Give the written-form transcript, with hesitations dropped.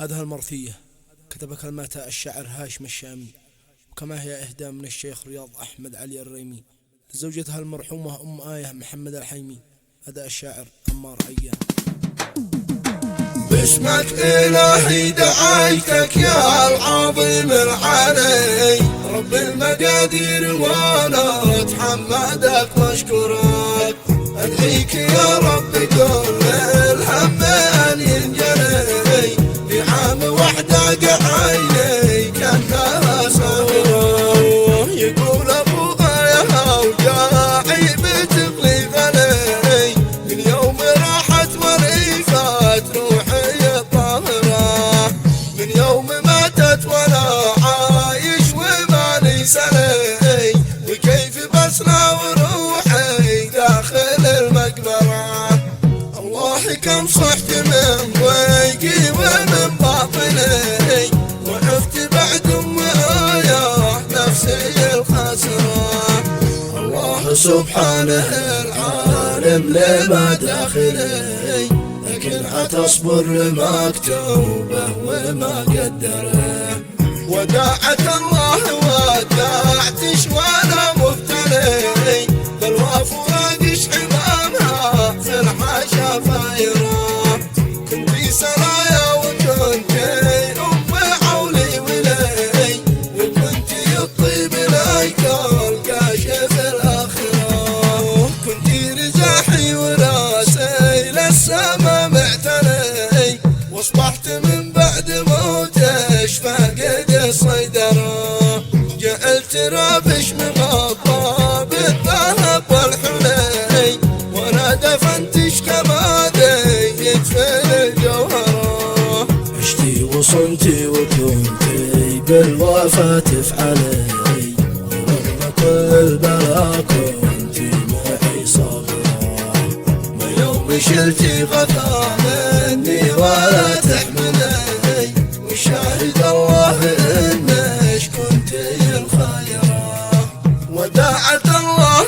هذه المرثية كتب كلماتها الشاعر هاشم الشامي، وكما هي إهداء من الشيخ رياض أحمد علي الريمي لزوجتها المرحومة أم آية محمد الحيمي. أداء الشاعر عمار عيان. باسمك إلهي دعيتك يا العظيم العلي، رب المقادير وانا اتحمدك واشكرك، ادعيك يا رب كل الهم ان ينجلي، في عام وحدة عيني كانها صغيرة، يقول ابو غايها وجاعي بتغلي غلي، من يوم راحت وريفات روحي الطاهرة، من يوم ماتت وانا عايش ومالي سلي، وكيف بسرى وروحي داخل المقبرة، الله كم صحت من ضيقي ومن باطني، وعفت بعد ام آية نفسي الخاسرة، الله سبحانه العالم لما داخلي، لكن حتصبر لمكتوبه وما قدره، وداعة الله وداعتش وانا مبتلي، بالواف وراقش حمامها في الحاشا فايرة، كنتي سرايا وكنتي ام عولي ولي، وكنتي الطيب الايكال كاشف الاخرة، كنتي رزاحي وراسي للسما معتني، واصبحت من بعد موتش فاقد الصيدرة، جعلت رابش مغطى بالذهب والحلي، وانا دفنتش كما يدفن الجوهرة، عشتي وصنتي وكنتي بالوفاة تفعلي، ورغم كل البلا كنتي معي صابرة، ما يوم شلتي غثى مني ولا تحملي، وشاهد الله انك كنتي الخيرة، وداعة الله